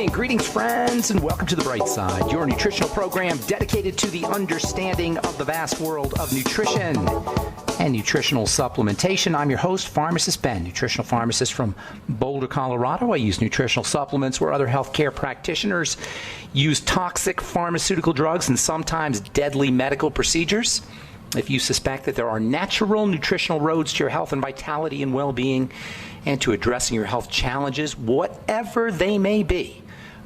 morning. Greetings, friends, and welcome to The Bright Side, your nutritional program dedicated to the understanding of the vast world of nutrition and nutritional supplementation. I'm your host, Pharmacist Ben, nutritional pharmacist from Boulder, Colorado. I use nutritional supplements where other healthcare practitioners use toxic pharmaceutical drugs and sometimes deadly medical procedures. If you suspect that there are natural nutritional roads to your health and vitality and well-being and to addressing your health challenges, whatever they may be,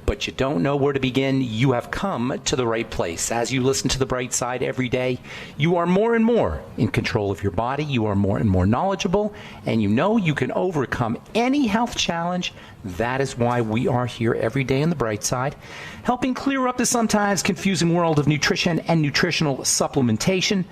but you don't know where to begin, you have come to the right place. As you listen to The Bright Side every day, you are more and more in control of your body, you are more and more knowledgeable, and you know you can overcome any health challenge. That is why we are here every day on The Bright Side, helping clear up the sometimes confusing world of nutrition and nutritional supplementation.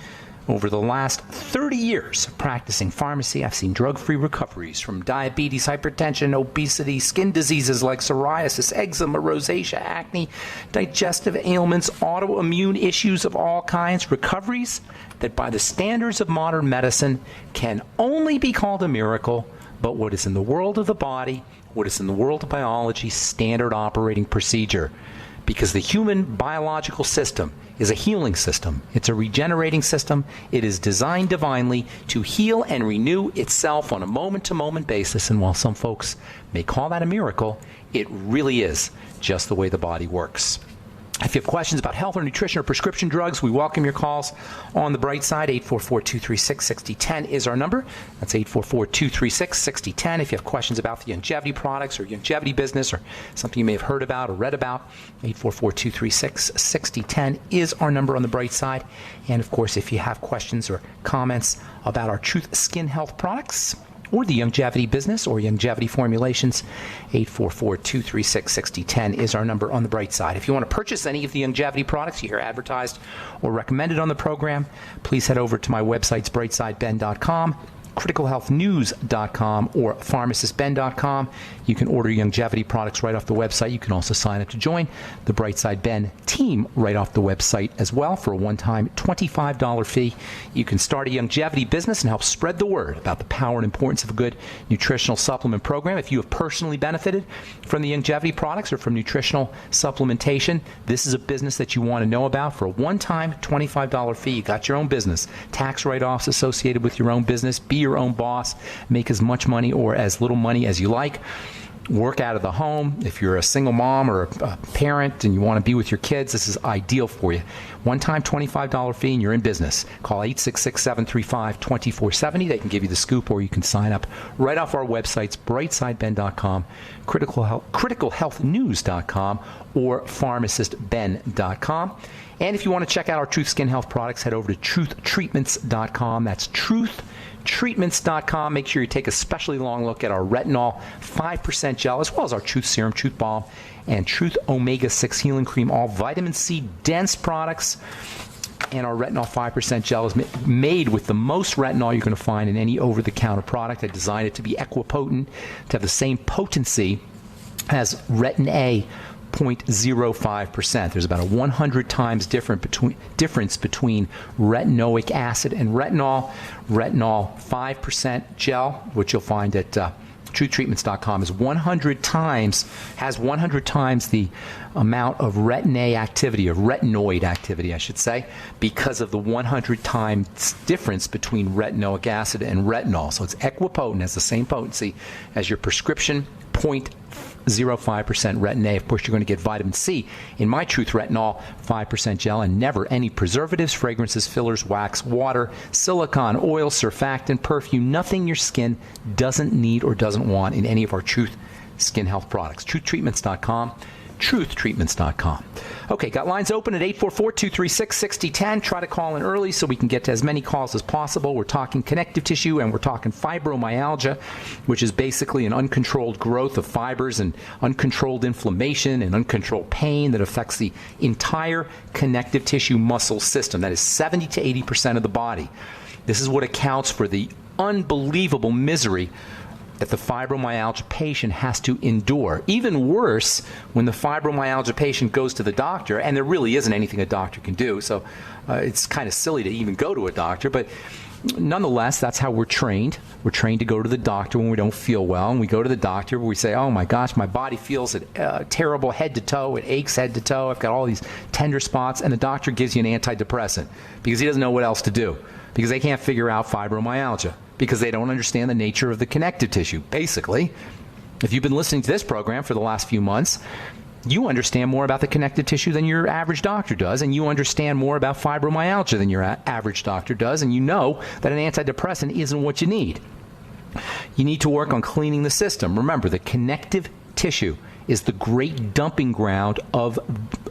Over the last 30 years of practicing pharmacy, I've seen drug-free recoveries from diabetes, hypertension, obesity, skin diseases like psoriasis, eczema, rosacea, acne, digestive ailments, autoimmune issues of all kinds, recoveries that by the standards of modern medicine can only be called a miracle, but what is in the world of the body, what is in the world of biology, standard operating procedure. Because the human biological system is a healing system. It's a regenerating system. It is designed divinely to heal and renew itself on a moment-to-moment basis. And while some folks may call that a miracle, it really is just the way the body works. If you have questions about health or nutrition or prescription drugs, we welcome your calls on The Bright Side. 844-236-6010 is our number. That's 844-236-6010. If you have questions about the longevity products or longevity business or something you may have heard about or read about, 844-236-6010 is our number on The Bright Side. And, of course, if you have questions or comments about our Truth Skin Health products, or the longevity business or longevity formulations, 844-236-6010 is our number on The Bright Side. If you want to purchase any of the longevity products you hear advertised or recommended on the program, please head over to my websites, brightsideben.com, criticalhealthnews.com, or pharmacistben.com. You can order longevity products right off the website. You can also sign up to join the Brightside Ben team right off the website as well for a one-time $25 fee. You can start a longevity business and help spread the word about the power and importance of a good nutritional supplement program. If you have personally benefited from the longevity products or from nutritional supplementation, this is a business that you want to know about. For a one-time $25 fee, you got your own business, tax write-offs associated with your own business, be your own boss, make as much money or as little money as you like, work out of the home. If you're a single mom or a parent and you want to be with your kids, this is ideal for you. One-time $25 fee and you're in business. Call 866-735-2470. They can give you the scoop, or you can sign up right off our websites, brightsideben.com, criticalhealthnews.com, or pharmacistben.com. And if you want to check out our Truth Skin Health products, head over to truthtreatments.com. That's truthtreatments.com. Make sure you take a specially long look at our retinol 5% gel, as well as our Truth Serum, Truth Balm, and Truth Omega-6 Healing Cream, all vitamin C dense products. And our retinol 5% gel is made with the most retinol you're going to find in any over-the-counter product. I designed it to be equipotent, to have the same potency as Retin A, 0.05%. There's about a 100 times difference between retinoic acid and retinol. Retinol 5% gel, which you'll find at truthtreatments.com, has 100 times the amount of retin-A activity, of retinoid activity, I should say, because of the 100 times difference between retinoic acid and retinol. So it's equipotent, has the same potency as your prescription 0.05% retin A. Of course, you're going to get vitamin C in my Truth Retinol 5% gel, and never any preservatives, fragrances, fillers, wax, water, silicone, oil, surfactant, perfume, nothing your skin doesn't need or doesn't want in any of our Truth Skin Health products. TruthTreatments.com. truthtreatments.com. Okay, got lines open at 844-236-6010. Try to call in early so we can get to as many calls as possible. We're talking connective tissue and we're talking fibromyalgia, which is basically an uncontrolled growth of fibers and uncontrolled inflammation and uncontrolled pain that affects the entire connective tissue muscle system. That is 70 to 80% of the body. This is what accounts for the unbelievable misery that the fibromyalgia patient has to endure. Even worse, when the fibromyalgia patient goes to the doctor, and there really isn't anything a doctor can do, so it's kind of silly to even go to a doctor, but nonetheless, that's how we're trained. We're trained to go to the doctor when we don't feel well. And we go to the doctor, we say, oh my gosh, my body feels terrible head to toe. It aches head to toe. I've got all these tender spots. And the doctor gives you an antidepressant because he doesn't know what else to do, because they can't figure out fibromyalgia, because they don't understand the nature of the connective tissue. Basically, if you've been listening to this program for the last few months, you understand more about the connective tissue than your average doctor does, and you understand more about fibromyalgia than your average doctor does, and you know that an antidepressant isn't what you need. You need to work on cleaning the system. Remember, the connective tissue is the great dumping ground of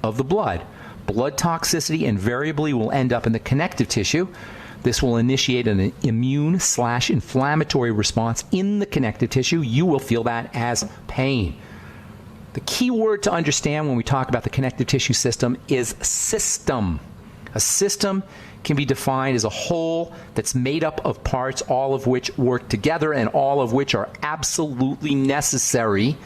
the blood. Blood toxicity invariably will end up in the connective tissue. This will initiate an immune/inflammatory response in the connective tissue. You will feel that as pain. The key word to understand when we talk about the connective tissue system is system. A system can be defined as a whole that's made up of parts, all of which work together and all of which are absolutely necessary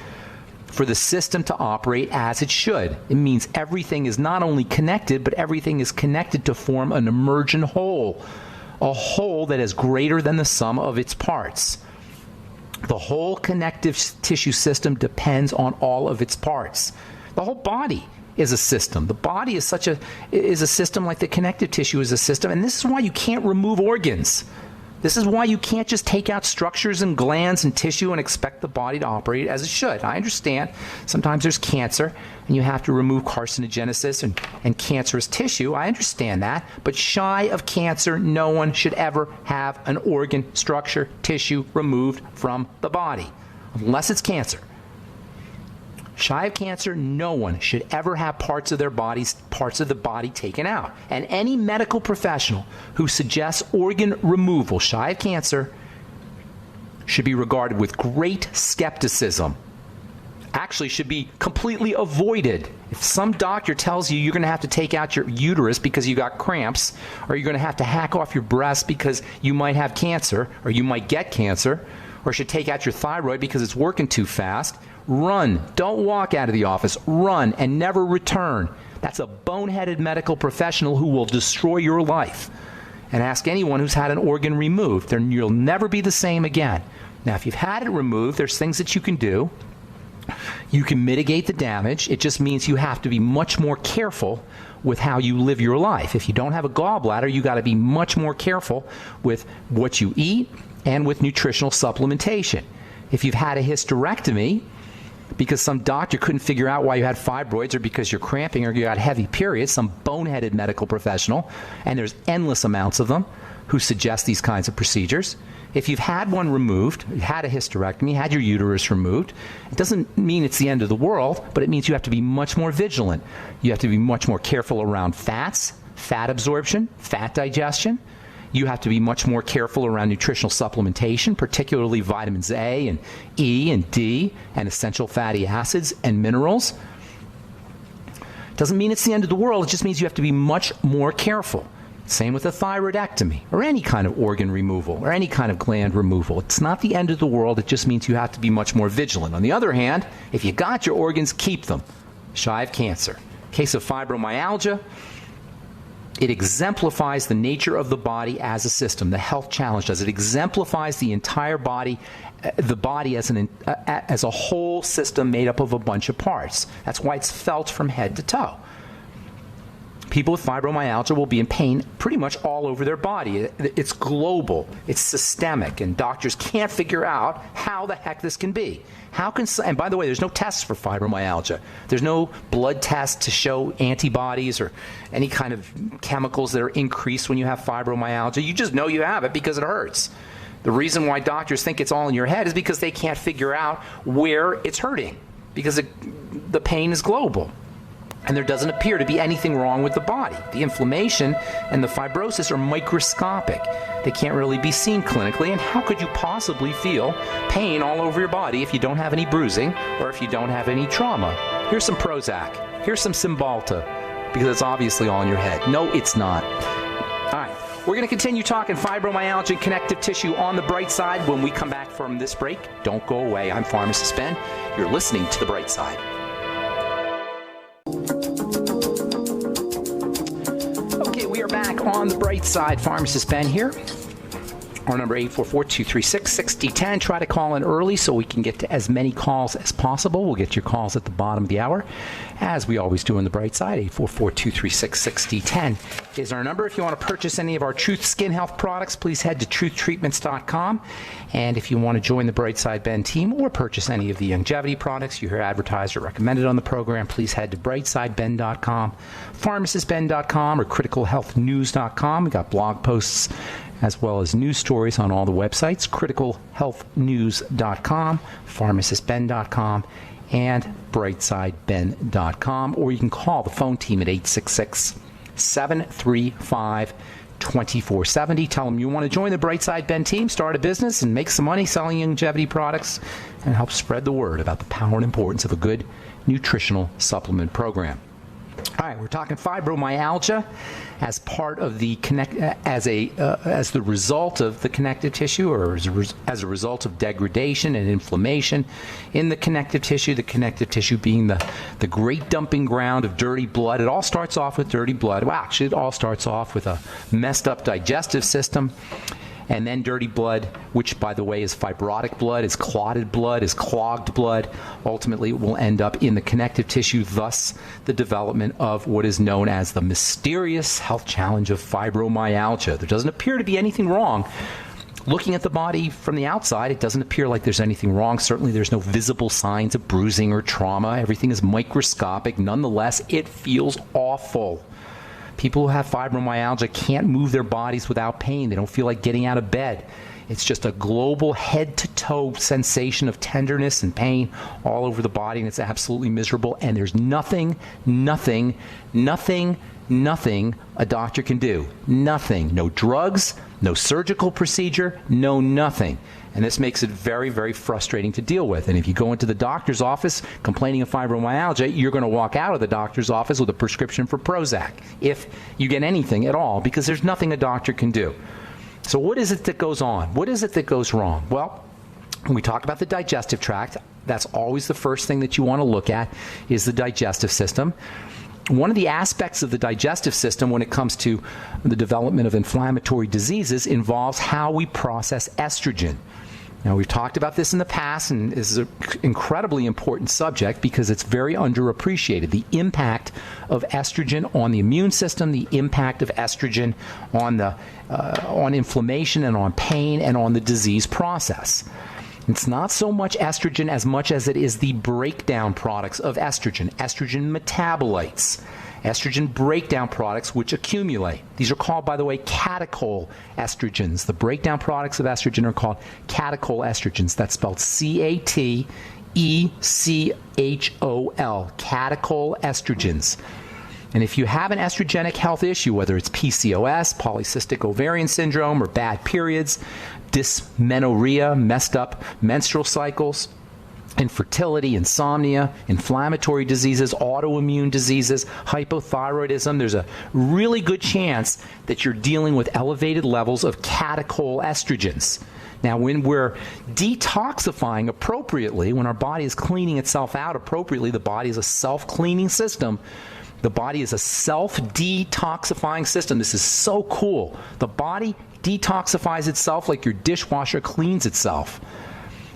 for the system to operate as it should. It means everything is not only connected, but everything is connected to form an emergent whole, a whole that is greater than the sum of its parts. The whole connective tissue system depends on all of its parts. The whole body is a system. The body is a system like the connective tissue is a system, and this is why you can't remove organs. This is why you can't just take out structures and glands and tissue and expect the body to operate as it should. I understand sometimes there's cancer and you have to remove carcinogenesis and cancerous tissue. I understand that. But shy of cancer, no one should ever have an organ, structure, tissue removed from the body, unless it's cancer. Shy of cancer, no one should ever have parts of the body taken out. And any medical professional who suggests organ removal shy of cancer should be regarded with great skepticism. Actually, should be completely avoided. If some doctor tells you you're going to have to take out your uterus because you got cramps, or you're going to have to hack off your breast because you might have cancer, or you might get cancer, or should take out your thyroid because it's working too fast, run. Don't walk out of the office. Run and never return. That's a boneheaded medical professional who will destroy your life. And ask anyone who's had an organ removed. Then you'll never be the same again. Now, if you've had it removed, there's things that you can do. You can mitigate the damage. It just means you have to be much more careful with how you live your life. If you don't have a gallbladder, you got to be much more careful with what you eat and with nutritional supplementation. If you've had a hysterectomy because some doctor couldn't figure out why you had fibroids, or because you're cramping, or you got heavy periods, some boneheaded medical professional, and there's endless amounts of them who suggest these kinds of procedures. If you've had one removed, had a hysterectomy, had your uterus removed, it doesn't mean it's the end of the world, but it means you have to be much more vigilant. You have to be much more careful around fats, fat absorption, fat digestion. You have to be much more careful around nutritional supplementation, particularly vitamins A and E and D and essential fatty acids and minerals. Doesn't mean it's the end of the world. It just means you have to be much more careful. Same with a thyroidectomy or any kind of organ removal or any kind of gland removal. It's not the end of the world. It just means you have to be much more vigilant. On the other hand, if you got your organs, keep them. Shy of cancer. Case of fibromyalgia, it exemplifies the nature of the body as a system. The health challenge does. It exemplifies the entire body, the body as a whole system made up of a bunch of parts. That's why it's felt from head to toe. People with fibromyalgia will be in pain pretty much all over their body. It's global. It's systemic. And doctors can't figure out how the heck this can be. And by the way, there's no tests for fibromyalgia. There's no blood test to show antibodies or any kind of chemicals that are increased when you have fibromyalgia. You just know you have it because it hurts. The reason why doctors think it's all in your head is because they can't figure out where it's hurting, because the pain is global. And there doesn't appear to be anything wrong with the body. The inflammation and the fibrosis are microscopic. They can't really be seen clinically. And how could you possibly feel pain all over your body if you don't have any bruising or if you don't have any trauma? Here's some Prozac. Here's some Cymbalta, because it's obviously all in your head. No, it's not. All right. We're going to continue talking fibromyalgia and connective tissue on the bright side when we come back from this break. Don't go away. I'm Pharmacist Ben. You're listening to The Bright Side. Okay, we are back on The Bright Side. Pharmacist Ben here. Our number 844-236-6010. Try to call in early so we can get to as many calls as possible. We'll get your calls at the bottom of the hour, as we always do on the bright side. 844-236-6010 is our number. If you want to purchase any of our Truth Skin Health products, please head to truthtreatments.com. And if you want to join the Bright Side Ben team or purchase any of the longevity products you hear advertised or recommended on the program, please head to brightsideben.com, pharmacistben.com, or criticalhealthnews.com. We got blog posts as well as news stories on all the websites, criticalhealthnews.com, pharmacistben.com, and brightsideben.com. Or you can call the phone team at 866-735-2470. Tell them you want to join the Brightside Ben team, start a business, and make some money selling longevity products, and help spread the word about the power and importance of a good nutritional supplement program. All right, we're talking fibromyalgia as part of the as the result of the connective tissue, or as a result of degradation and inflammation in the connective tissue. The connective tissue being the great dumping ground of dirty blood. It all starts off with dirty blood. Well, actually, it all starts off with a messed up digestive system. And then dirty blood, which, by the way, is fibrotic blood, is clotted blood, is clogged blood. Ultimately, it will end up in the connective tissue, thus the development of what is known as the mysterious health challenge of fibromyalgia. There doesn't appear to be anything wrong. Looking at the body from the outside, it doesn't appear like there's anything wrong. Certainly, there's no visible signs of bruising or trauma. Everything is microscopic. Nonetheless, it feels awful. People who have fibromyalgia can't move their bodies without pain. They don't feel like getting out of bed. It's just a global head-to-toe sensation of tenderness and pain all over the body, and it's absolutely miserable. And there's nothing a doctor can do. Nothing. No drugs, no surgical procedure, no nothing. And this makes it very, very frustrating to deal with. And if you go into the doctor's office complaining of fibromyalgia, you're going to walk out of the doctor's office with a prescription for Prozac, if you get anything at all, because there's nothing a doctor can do. So what is it that goes on? What is it that goes wrong? Well, when we talk about the digestive tract, that's always the first thing that you want to look at, is the digestive system. One of the aspects of the digestive system when it comes to the development of inflammatory diseases involves how we process estrogen. Now, we've talked about this in the past, and this is an incredibly important subject because it's very underappreciated. The impact of estrogen on the immune system, the impact of estrogen on inflammation and on pain and on the disease process. It's not so much estrogen as much as it is the breakdown products of estrogen metabolites, estrogen breakdown products which accumulate. These are called, by the way, catechol estrogens. The breakdown products of estrogen are called catechol estrogens. That's spelled C-A-T-E-C-H-O-L, catechol estrogens. And if you have an estrogenic health issue, whether it's PCOS, polycystic ovarian syndrome, or bad periods, dysmenorrhea, messed up menstrual cycles, infertility, insomnia, inflammatory diseases, autoimmune diseases, hypothyroidism, there's a really good chance that you're dealing with elevated levels of catechol estrogens. Now, when we're detoxifying appropriately, when our body is cleaning itself out appropriately, the body is a self-cleaning system. The body is a self-detoxifying system. This is so cool. The body detoxifies itself like your dishwasher cleans itself.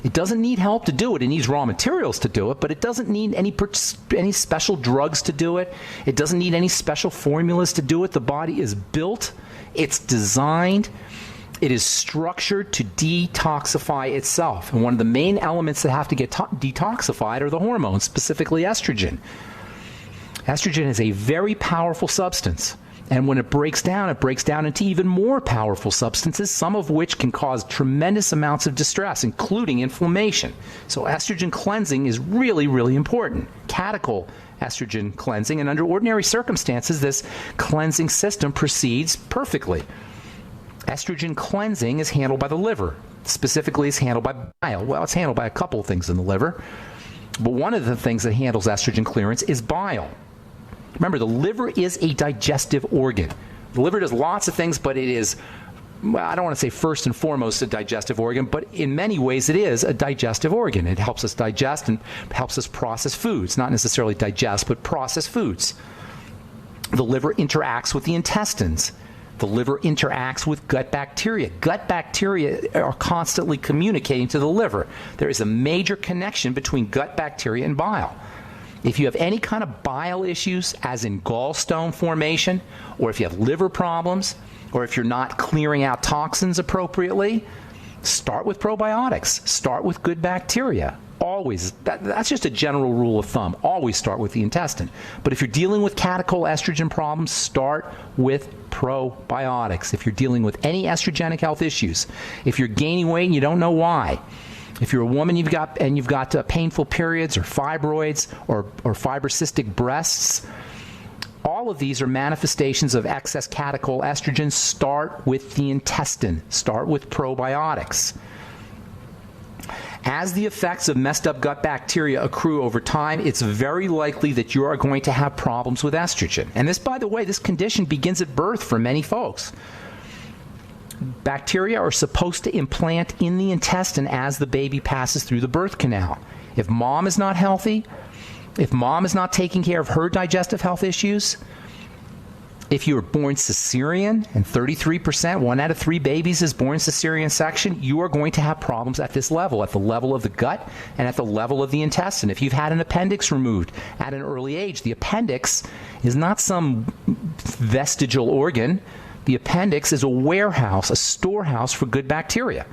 It doesn't need help to do it. It needs raw materials to do it, but it doesn't need any special drugs to do it. It doesn't need any special formulas to do it. The body is built, it's designed, it is structured to detoxify itself. And one of the main elements that have to get detoxified are the hormones, specifically estrogen. Estrogen is a very powerful substance. And when it breaks down into even more powerful substances, some of which can cause tremendous amounts of distress, including inflammation. So estrogen cleansing is really, really important. Catechol estrogen cleansing, and under ordinary circumstances, this cleansing system proceeds perfectly. Estrogen cleansing is handled by the liver. Specifically, it's handled by bile. Well, it's handled by a couple of things in the liver. But one of the things that handles estrogen clearance is bile. Remember, the liver is a digestive organ. The liver does lots of things, but it is, well, I don't want to say first and foremost a digestive organ, but in many ways it is a digestive organ. It helps us digest and helps us process foods. Not necessarily digest, but process foods. The liver interacts with the intestines. The liver interacts with gut bacteria. Gut bacteria are constantly communicating to the liver. There is a major connection between gut bacteria and bile. If you have any kind of bile issues, as in gallstone formation, or if you have liver problems, or if you're not clearing out toxins appropriately, start with probiotics. Start with good bacteria. Always. That's just a general rule of thumb. Always start with the intestine. But if you're dealing with catechol-estrogen problems, start with probiotics. If you're dealing with any estrogenic health issues, if you're gaining weight and you don't know why, if you're a woman you've got painful periods or fibroids or fibrocystic breasts, all of these are manifestations of excess catechol-estrogen. Start with the intestine. Start with probiotics. As the effects of messed up gut bacteria accrue over time, it's very likely that you are going to have problems with estrogen. And this, by the way, this condition begins at birth for many folks. Bacteria are supposed to implant in the intestine as the baby passes through the birth canal. If mom is not healthy, if mom is not taking care of her digestive health issues, if you were born cesarean, and 33%, 1 out of 3 babies is born cesarean section, you are going to have problems at this level, at the level of the gut and at the level of the intestine. If you've had an appendix removed at an early age, the appendix is not some vestigial organ. The appendix is a warehouse, a storehouse for good bacteria.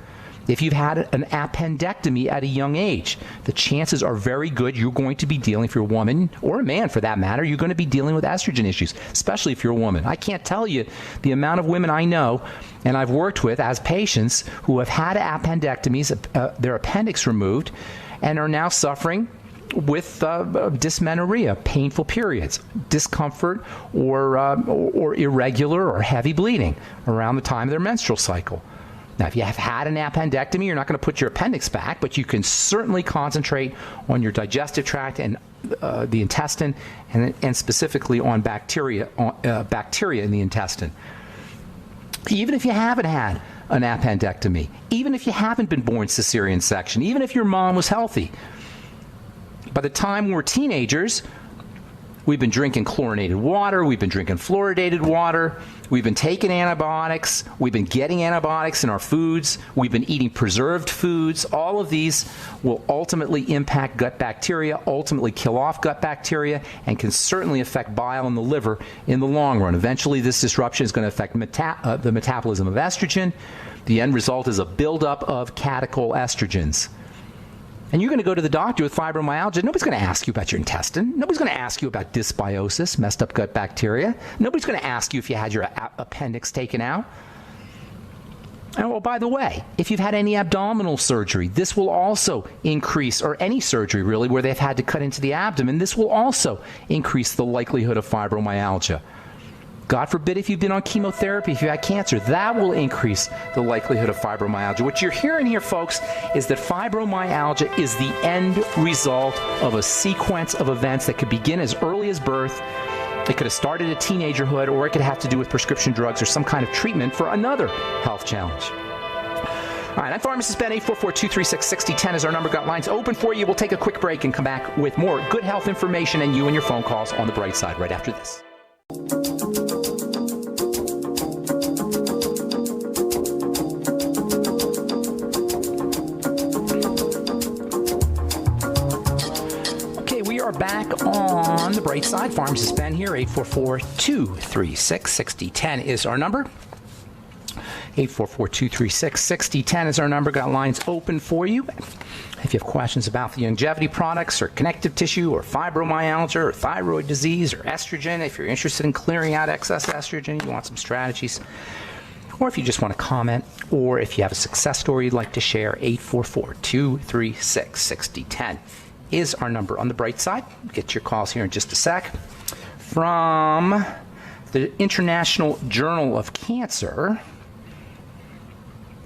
If you've had an appendectomy at a young age, the chances are very good you're going to be dealing, if you're a woman, or a man for that matter, you're going to be dealing with estrogen issues, especially if you're a woman. I can't tell you the amount of women I know and I've worked with as patients who have had appendectomies, their appendix removed, and are now suffering with dysmenorrhea, painful periods, discomfort, or irregular or heavy bleeding around the time of their menstrual cycle. Now, if you have had an appendectomy, you're not going to put your appendix back, but you can certainly concentrate on your digestive tract and the intestine, and specifically on bacteria in the intestine. Even if you haven't had an appendectomy, even if you haven't been born cesarean section, even if your mom was healthy, by the time we're teenagers, we've been drinking chlorinated water, we've been drinking fluoridated water, we've been taking antibiotics, we've been getting antibiotics in our foods, we've been eating preserved foods. All of these will ultimately impact gut bacteria, ultimately kill off gut bacteria, and can certainly affect bile in the liver in the long run. Eventually, this disruption is going to affect the metabolism of estrogen. The end result is a buildup of catechol-estrogens. And you're going to go to the doctor with fibromyalgia. Nobody's going to ask you about your intestine. Nobody's going to ask you about dysbiosis, messed up gut bacteria. Nobody's going to ask you if you had your appendix taken out. And, well, by the way, if you've had any abdominal surgery, this will also increase, or any surgery really where they've had to cut into the abdomen, this will also increase the likelihood of fibromyalgia. God forbid if you've been on chemotherapy, if you had cancer, that will increase the likelihood of fibromyalgia. What you're hearing here, folks, is that fibromyalgia is the end result of a sequence of events that could begin as early as birth. It could have started at teenagerhood, or it could have to do with prescription drugs or some kind of treatment for another health challenge. All right, I'm Pharmacist Ben. 844-236-6010 is our number. Got lines open for you. We'll take a quick break and come back with more good health information and you and your phone calls on the bright side right after this. Back on the bright side. Pharmacist Ben here. 844-236-6010 is our number. 844-236-6010 is our number. Got lines open for you. If you have questions about the longevity products or connective tissue or fibromyalgia or thyroid disease or estrogen, if you're interested in clearing out excess estrogen, you want some strategies, or if you just want to comment, or if you have a success story you'd like to share, 844-236-6010 is our number on the bright side. We'll get your calls here in just a sec. From the International Journal of Cancer,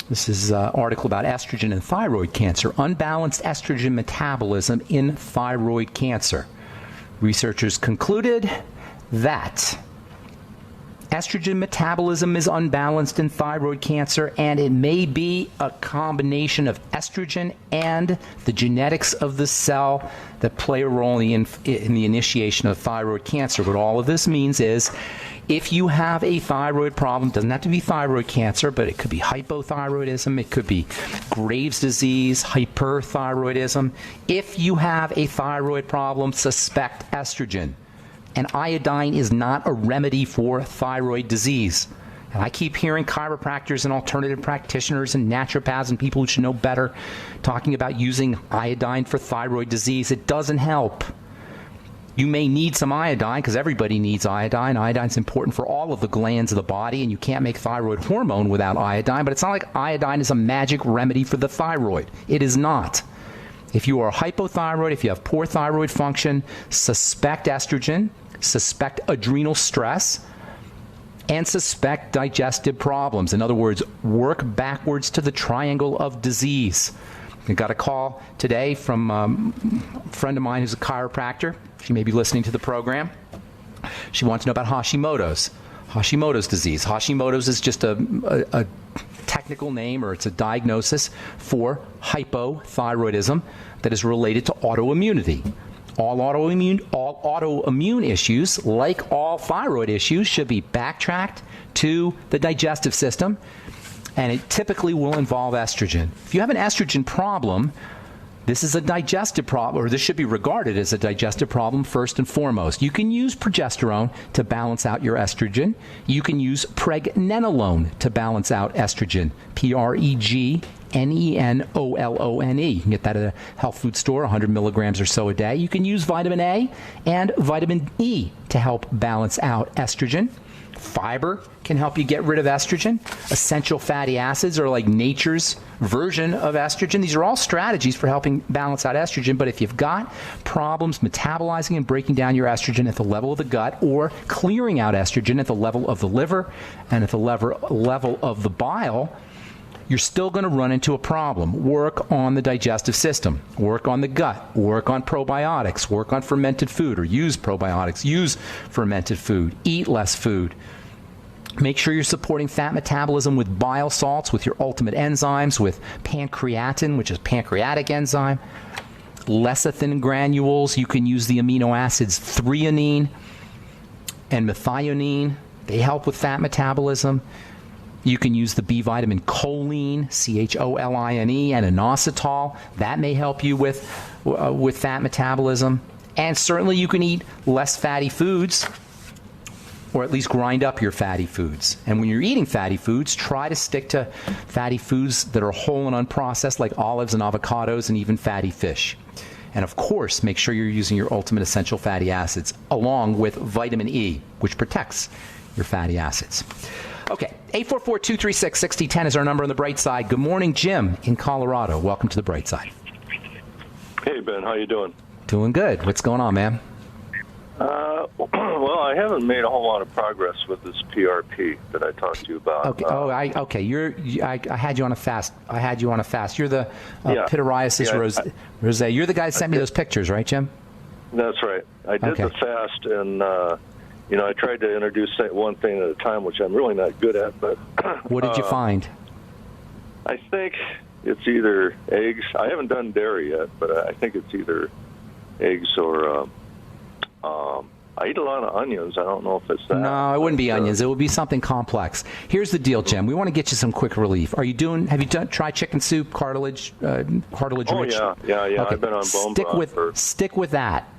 this is an article about estrogen and thyroid cancer, unbalanced estrogen metabolism in thyroid cancer. Researchers concluded that Estrogen metabolism is unbalanced in thyroid cancer, and it may be a combination of estrogen and the genetics of the cell that play a role in the initiation of thyroid cancer. What all of this means is, if you have a thyroid problem, it doesn't have to be thyroid cancer, but it could be hypothyroidism, it could be Graves' disease, hyperthyroidism. If you have a thyroid problem, suspect estrogen. And iodine is not a remedy for thyroid disease. And I keep hearing chiropractors and alternative practitioners and naturopaths and people who should know better talking about using iodine for thyroid disease. It doesn't help. You may need some iodine because everybody needs iodine. Iodine's important for all of the glands of the body, and you can't make thyroid hormone without iodine. But it's not like iodine is a magic remedy for the thyroid. It is not. If you are hypothyroid, if you have poor thyroid function, suspect estrogen, suspect adrenal stress, and suspect digestive problems. In other words, work backwards to the triangle of disease. I got a call today from a friend of mine who's a chiropractor. She may be listening to the program. She wants to know about Hashimoto's disease. Hashimoto's is just a technical name, or it's a diagnosis for hypothyroidism that is related to autoimmunity. All autoimmune issues, like all thyroid issues, should be backtracked to the digestive system, and it typically will involve estrogen. If you have an estrogen problem, this is a digestive problem, or this should be regarded as a digestive problem first and foremost. You can use progesterone to balance out your estrogen. You can use pregnenolone to balance out estrogen. Pregnenolone. You can get that at a health food store, 100 milligrams or so a day. You can use vitamin A and vitamin E to help balance out estrogen. Fiber can help you get rid of estrogen. Essential fatty acids are like nature's version of estrogen. These are all strategies for helping balance out estrogen, but if you've got problems metabolizing and breaking down your estrogen at the level of the gut, or clearing out estrogen at the level of the liver and at the level of the bile, you're still going to run into a problem. Work on the digestive system. Work on the gut. Work on probiotics. Work on fermented food, or use probiotics. Use fermented food. Eat less food. Make sure you're supporting fat metabolism with bile salts, with your ultimate enzymes, with pancreatin, which is pancreatic enzyme. Lecithin granules. You can use the amino acids threonine and methionine. They help with fat metabolism. You can use the B vitamin choline, choline, and inositol. That may help you with fat metabolism. And certainly you can eat less fatty foods, or at least grind up your fatty foods. And when you're eating fatty foods, try to stick to fatty foods that are whole and unprocessed, like olives and avocados and even fatty fish. And of course, make sure you're using your ultimate essential fatty acids along with vitamin E, which protects your fatty acids. Okay, 844-236-6010 is our number on the bright side. Good morning, Jim in Colorado. Welcome to the bright side. Hey, Ben. How you doing? Doing good. What's going on, man? Well, I haven't made a whole lot of progress with this PRP that I talked to you about. Okay. I had you on a fast. You're the pityriasis rosé. You're the guy that sent me those pictures, right, Jim? That's right. I did the fast, and I tried to introduce one thing at a time, which I'm really not good at. But what did you find? I think it's either eggs. I haven't done dairy yet, but I think it's either eggs or. I eat a lot of onions. I don't know if it's that. No, it wouldn't be onions. It would be something complex. Here's the deal, Jim. We want to get you some quick relief. Have you tried chicken soup, cartilage rich? Oh, yeah. Okay. I've been on bone broth. Stick with that.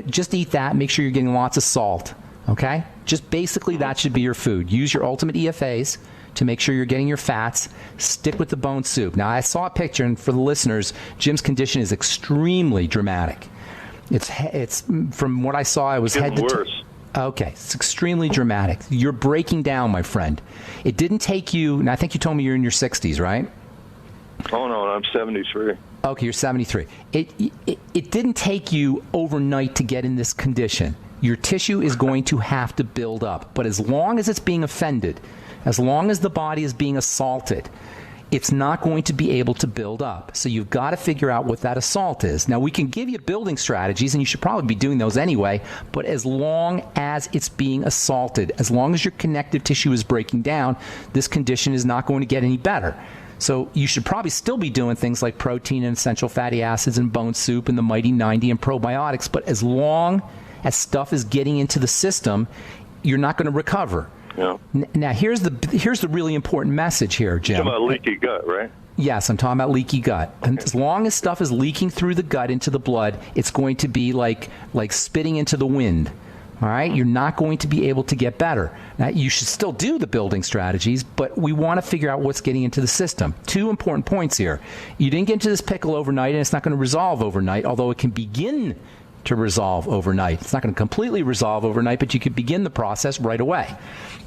Just eat that. Make sure you're getting lots of salt. Okay? Just basically that should be your food. Use your ultimate EFAs to make sure you're getting your fats. Stick with the bone soup. Now, I saw a picture, and for the listeners, Jim's condition is extremely dramatic. It's from what I saw, it was head to toe. Okay, it's extremely dramatic. You're breaking down, my friend. It didn't take you, and I think you told me you're in your 60s, right? Oh, no, I'm 73. Okay, you're 73. It didn't take you overnight to get in this condition. Your tissue is going to have to build up. But as long as it's being offended, as long as the body is being assaulted, it's not going to be able to build up. So you've got to figure out what that assault is. Now, we can give you building strategies, and you should probably be doing those anyway, but as long as it's being assaulted, as long as your connective tissue is breaking down, this condition is not going to get any better. So you should probably still be doing things like protein and essential fatty acids and bone soup and the Mighty 90 and probiotics, but as long as stuff is getting into the system, you're not going to recover. Yeah. Now, here's the really important message here, Jim. You're talking about leaky gut, right? Yes, I'm talking about leaky gut. And as long as stuff is leaking through the gut into the blood, it's going to be like spitting into the wind. All right? You're not going to be able to get better. Now, you should still do the building strategies, but we want to figure out what's getting into the system. Two important points here. You didn't get into this pickle overnight, and it's not going to resolve overnight, although it can begin to resolve overnight. It's not going to completely resolve overnight, but you could begin the process right away.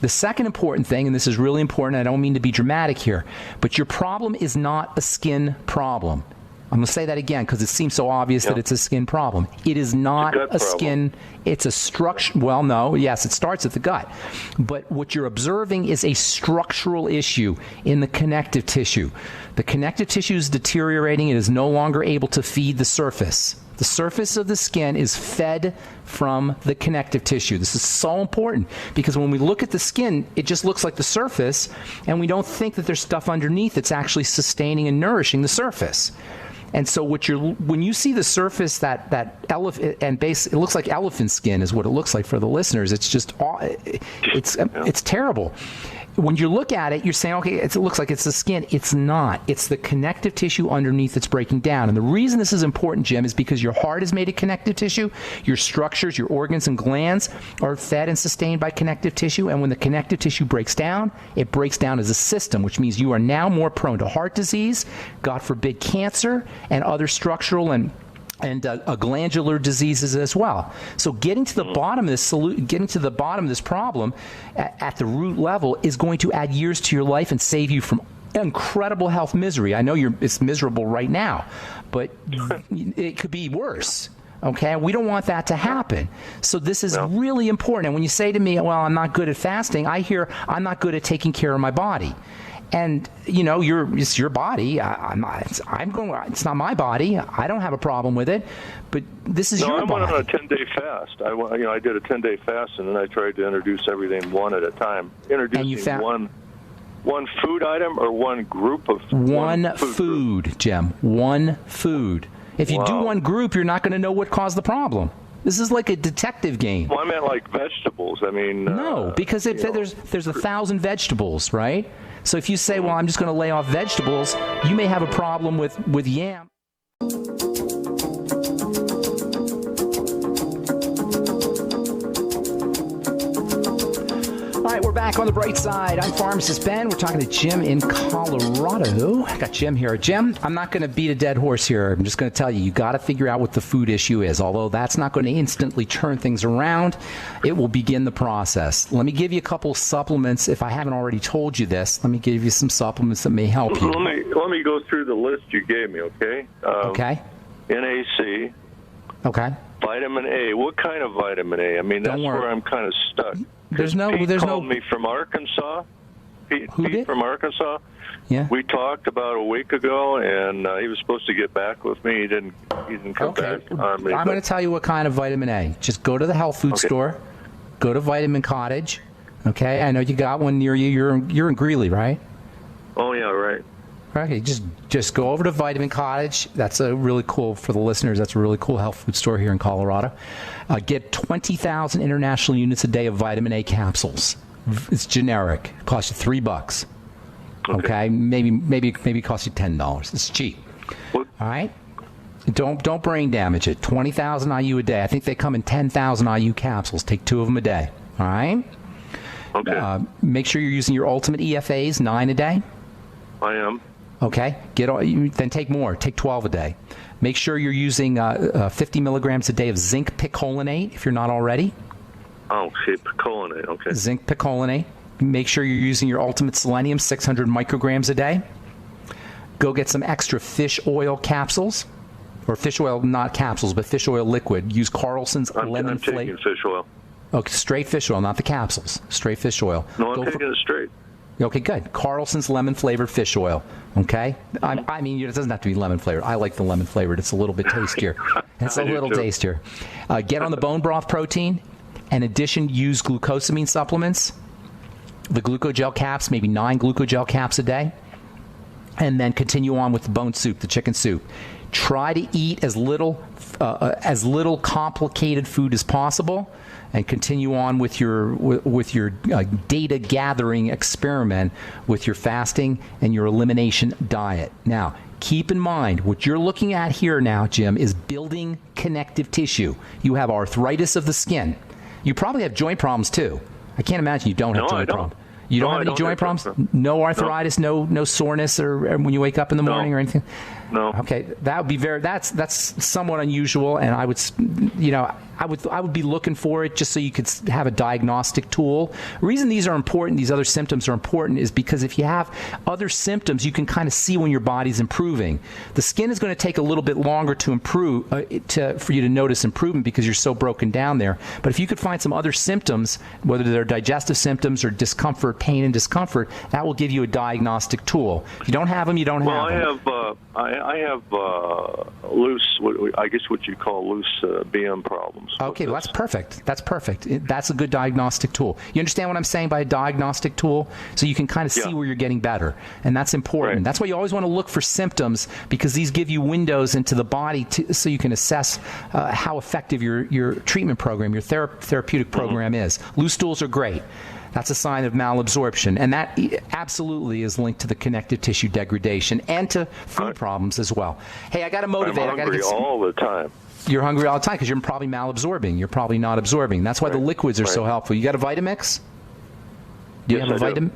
The second important thing, and this is really important, I don't mean to be dramatic here, but your problem is not a skin problem. I'm going to say that again because it seems so obvious that it's a skin problem. It is not a skin, it's a structure. Well, no, yes, it starts at the gut. But what you're observing is a structural issue in the connective tissue. The connective tissue is deteriorating. It is no longer able to feed the surface. The surface of the skin is fed from the connective tissue. This is so important because when we look at the skin, it just looks like the surface, and we don't think that there's stuff underneath that's actually sustaining and nourishing the surface. And so when you see the surface, that elephant and base, it looks like elephant skin is what it looks like for the listeners. It's just, it's terrible. When you look at it, you're saying, okay, it looks like it's the skin. It's not. It's the connective tissue underneath that's breaking down. And the reason this is important, Jim, is because your heart is made of connective tissue. Your structures, your organs and glands are fed and sustained by connective tissue. And when the connective tissue breaks down, it breaks down as a system, which means you are now more prone to heart disease, God forbid cancer, and other structural and glandular diseases as well. So getting to the bottom of this problem at the root level is going to add years to your life and save you from incredible health misery. I know it's miserable right now, but it could be worse. Okay, we don't want that to happen. So this is really important. And when you say to me, well, I'm not good at fasting, I hear I'm not good at taking care of my body. And, you know, it's your body. It's not my body. I don't have a problem with it. But this is your body. I went on a 10-day fast. I did a 10-day fast, and then I tried to introduce everything one at a time. Introducing one food item or one group of one food, Jim. One food. If you do one group, you're not going to know what caused the problem. This is like a detective game. Well, I meant like vegetables. I mean, no, because there's 1,000 vegetables, right? So if you say, well, I'm just going to lay off vegetables, you may have a problem with yam. All right, we're back on the bright side. I'm Pharmacist Ben. We're talking to Jim in Colorado. I got Jim here. Jim, I'm not going to beat a dead horse here. I'm just going to tell you got to figure out what the food issue is. Although that's not going to instantly turn things around, it will begin the process. Let me give you a couple supplements. If I haven't already told you this, let me give you some supplements that may help you. Let me go through the list you gave me, okay? Okay. NAC. Okay. Vitamin A. What kind of vitamin A? I mean, that's where I'm kind of stuck. Pete called me from Arkansas. Pete from Arkansas. Yeah. We talked about a week ago, and he was supposed to get back with me. He didn't come back on me. I'm going to tell you what kind of vitamin A. Just go to the health food store. Go to Vitamin Cottage. Okay. I know you got one near you. You're in Greeley, right? Oh yeah, right. Okay. Just go over to Vitamin Cottage. That's a really cool for the listeners. That's a really cool health food store here in Colorado. Get 20,000 international units a day of vitamin A capsules. It's generic. It costs you $3. Okay, maybe it costs you $10. It's cheap. All right. Don't brain damage it. 20,000 IU a day. I think they come in 10,000 IU capsules. Take 2 of them a day. All right. Okay. Make sure you're using your Ultimate EFAs, 9 a day. I am. Okay. Then take more. Take 12 a day. Make sure you're using 50 milligrams a day of zinc picolinate if you're not already. Oh, okay, picolinate. Okay. Zinc picolinate. Make sure you're using your Ultimate Selenium, 600 micrograms a day. Go get some extra fish oil capsules, or fish oil, not capsules, but fish oil liquid. Use Carlson's lemon flavor. I'm taking fish oil. Okay, straight fish oil, not the capsules. Straight fish oil. No, I'm taking it straight. Okay, good. Carlson's lemon-flavored fish oil. Okay? I mean, it doesn't have to be lemon-flavored. I like the lemon-flavored. It's a little bit tastier. It's a little tastier. Get on the bone broth protein. In addition, use glucosamine supplements. The glucogel caps, maybe 9 glucogel caps a day. And then continue on with the bone soup, the chicken soup. Try to eat as little complicated food as possible, and continue on with your data gathering experiment with your fasting and your elimination diet. Now, keep in mind what you're looking at here now, Jim, is building connective tissue. You have arthritis of the skin. You probably have joint problems too. I can't imagine you don't have joint problems. You don't have any joint problems? No arthritis, no soreness, or when you wake up in the morning or anything? No. Okay, that would be that's somewhat unusual, and I would be looking for it just so you could have a diagnostic tool. The reason these are important, these other symptoms are important, is because if you have other symptoms, you can kind of see when your body's improving. The skin is going to take a little bit longer to improve, for you to notice improvement because you're so broken down there. But if you could find some other symptoms, whether they're digestive symptoms or discomfort, pain and discomfort, that will give you a diagnostic tool. If you don't have them, you don't have them. I have loose, I guess what you call loose BM problems. Okay, well, that's perfect. That's perfect. That's a good diagnostic tool. You understand what I'm saying by a diagnostic tool? So you can kind of see where you're getting better, and that's important. Right. That's why you always want to look for symptoms, because these give you windows into the body so you can assess how effective your treatment program, your therapeutic program is. Loose stools are great. That's a sign of malabsorption, and that absolutely is linked to the connective tissue degradation and to food problems as well. Hey, I got to motivate. I'm hungry all the time. You're hungry all the time because you're probably malabsorbing. You're probably not absorbing. That's why the liquids are so helpful. You got a Vitamix? Do you have a vitamin?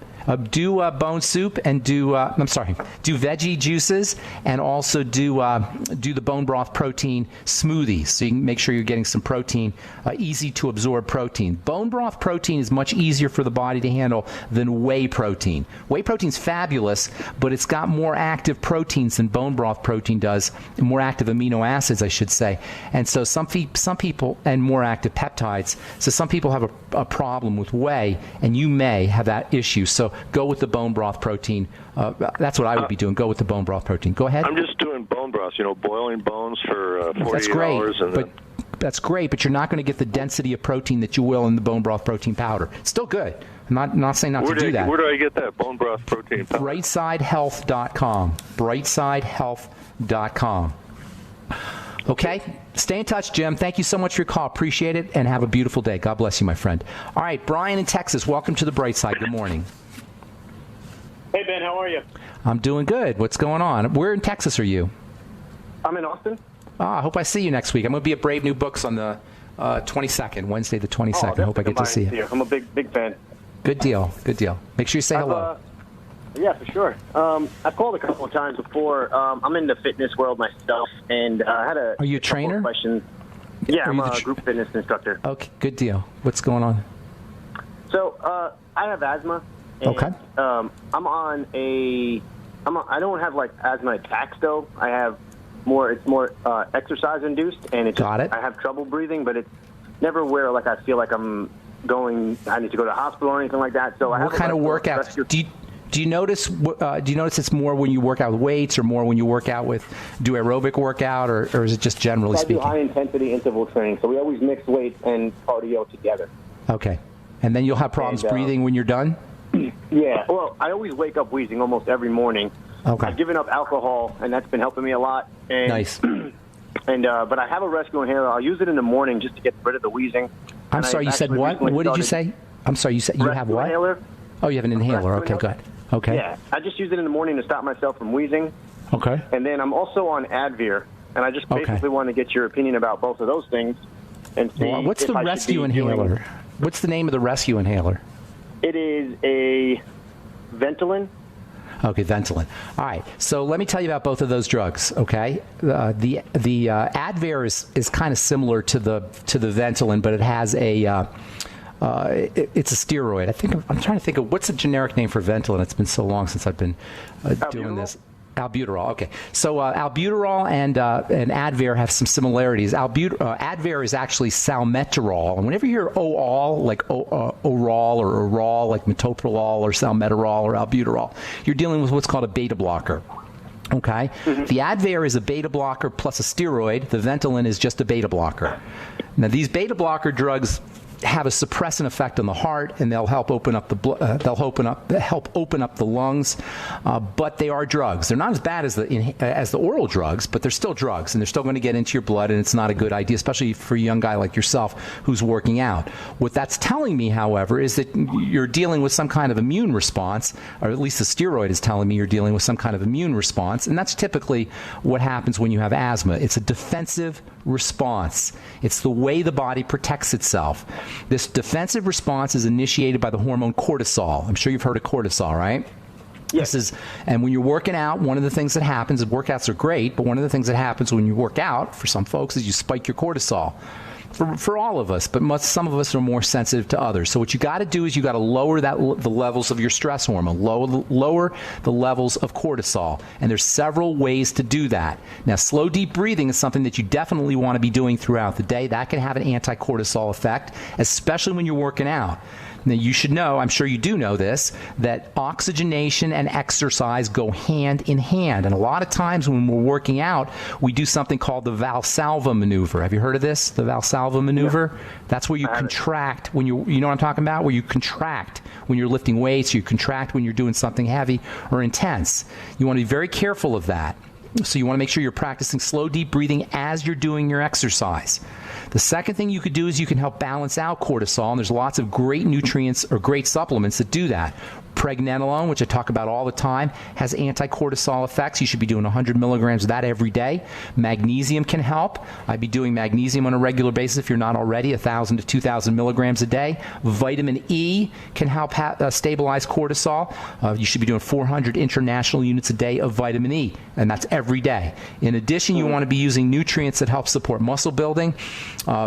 Do bone soup and do veggie juices, and also do the bone broth protein smoothie, so you can make sure you're getting some protein, easy to absorb protein. Bone broth protein is much easier for the body to handle than whey protein. Whey protein's fabulous, but it's got more active proteins than bone broth protein does, and more active amino acids, I should say. And so some people, and more active peptides. So some people have a problem with whey, and you may have that issue. So go with the bone broth protein. That's what I would be doing. Go with the bone broth protein. Go ahead. I'm just doing bone broth, boiling bones for 48 hours. That's great, but you're not going to get the density of protein that you will in the bone broth protein powder. It's still good. I'm not saying not to do that. Where do I get that bone broth protein powder? BrightsideHealth.com. BrightsideHealth.com. Okay? Stay in touch, Jim. Thank you so much for your call. Appreciate it, and have a beautiful day. God bless you, my friend. All right, Brian in Texas, welcome to the Bright Side. Good morning. Hey, Ben, how are you? I'm doing good. What's going on? Where in Texas are you? I'm in Austin. I hope I see you next week. I'm going to be at Brave New Books on the 22nd, Wednesday the 22nd. I hope I get to see you. I'm a big fan. Good deal. Good deal. Make sure you say hello. Yeah, for sure. I've called a couple of times before. I'm in the fitness world myself, and I had a. Are you a trainer? Questions. Yeah, I'm a group fitness instructor. Okay, good deal. What's going on? So I have asthma. And, okay. I'm on a. I don't have like asthma attacks though. I have more. It's more exercise induced, and it's. Got it. I have trouble breathing, but it's never where like I feel like I need to go to the hospital or anything like that. So I have. What kind of workout? Do you notice it's more when you work out with weights, or more when you work out with aerobic workout, or is it just generally speaking? I do high intensity interval training, so we always mix weights and cardio together. Okay, and then you'll have problems breathing when you're done. Yeah, well, I always wake up wheezing almost every morning. Okay. I've given up alcohol, and that's been helping me a lot. And, nice. But I have a rescue inhaler. I'll use it in the morning just to get rid of the wheezing. I'm sorry, you said what? What did you say? I'm sorry, you said you have what? Inhaler. Oh, you have an inhaler. Okay, good. Okay. Yeah, I just use it in the morning to stop myself from wheezing. Okay. And then I'm also on Advir, and I just basically want to get your opinion about both of those things. And see what's the rescue inhaler? What's the name of the rescue inhaler? It is a Ventolin. Okay, Ventolin. All right. So let me tell you about both of those drugs. Okay. The Advair is kind of similar to the Ventolin, but it has a it's a steroid. I'm trying to think of what's the generic name for Ventolin. It's been so long since I've been doing this. Albuterol. Okay, so albuterol and Advair have some similarities. Advair is actually salmeterol, and whenever you hear OAL, like oral or oral, like metoprolol or salmeterol or albuterol, you're dealing with what's called a beta blocker. Okay, the Advair is a beta blocker plus a steroid. The Ventolin is just a beta blocker. Now, these beta blocker drugs have a suppressant effect on the heart, and they'll help open up help open up the lungs. But they are drugs. They're not as bad as the oral drugs, but they're still drugs, and they're still going to get into your blood, and it's not a good idea, especially for a young guy like yourself who's working out. What that's telling me, however, is that you're dealing with some kind of immune response, or at least the steroid is telling me you're dealing with some kind of immune response, and that's typically what happens when you have asthma. It's a defensive response. It's the way the body protects itself. This defensive response is initiated by the hormone cortisol. I'm sure you've heard of cortisol, right? Yes. And when you're working out, one of the things that happens, and workouts are great, but one of the things that happens when you work out, for some folks, is you spike your cortisol. For all of us, but some of us are more sensitive to others. So what you got to do is you got to lower the levels of your stress hormone, lower the levels of cortisol, and there's several ways to do that. Now, slow, deep breathing is something that you definitely want to be doing throughout the day. That can have an anti-cortisol effect, especially when you're working out. Now, you should know, I'm sure you do know this, that oxygenation and exercise go hand in hand. And a lot of times when we're working out, we do something called the Valsalva maneuver. Have you heard of this, the Valsalva maneuver? Yeah. That's where you contract when you know what I'm talking about? Where you contract when you're lifting weights, you contract when you're doing something heavy or intense. You want to be very careful of that. So you want to make sure you're practicing slow, deep breathing as you're doing your exercise. The second thing you could do is you can help balance out cortisol, and there's lots of great nutrients or great supplements that do that. Pregnenolone, which I talk about all the time, has anti-cortisol effects. You should be doing 100 milligrams of that every day. Magnesium can help. I'd be doing magnesium on a regular basis if you're not already, 1,000 to 2,000 milligrams a day. Vitamin E can help stabilize cortisol. You should be doing 400 international units a day of vitamin E, and that's every day. In addition, you want to be using nutrients that help support muscle building.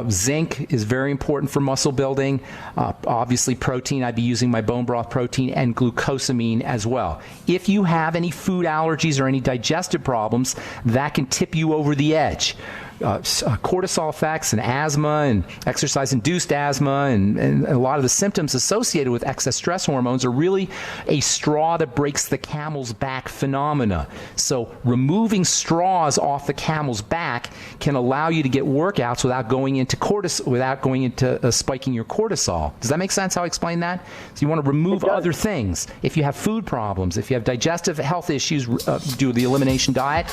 Zinc is very important for muscle building. Obviously, protein, I'd be using my bone broth protein and glucosamine as well. If you have any food allergies or any digestive problems, that can tip you over the edge. Cortisol effects and asthma and exercise-induced asthma and a lot of the symptoms associated with excess stress hormones are really a straw that breaks the camel's back phenomena. So removing straws off the camel's back can allow you to get workouts without going into spiking your cortisol. Does that make sense how I explain that? So you want to remove other things. If you have food problems, if you have digestive health issues, do the elimination diet,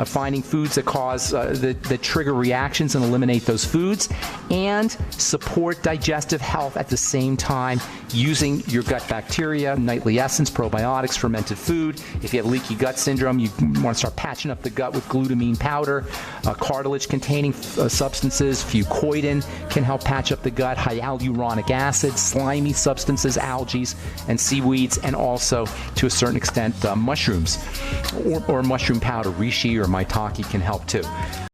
finding foods that cause that trigger reactions and eliminate those foods, and support digestive health at the same time using your gut bacteria, nightly essence, probiotics, fermented food. If you have leaky gut syndrome, you want to start patching up the gut with glutamine powder. Cartilage-containing substances, fucoidan can help patch up the gut, hyaluronic acid, slimy substances, algae, and seaweeds, and also, to a certain extent, mushrooms or mushroom powder, reishi or maitake can help too.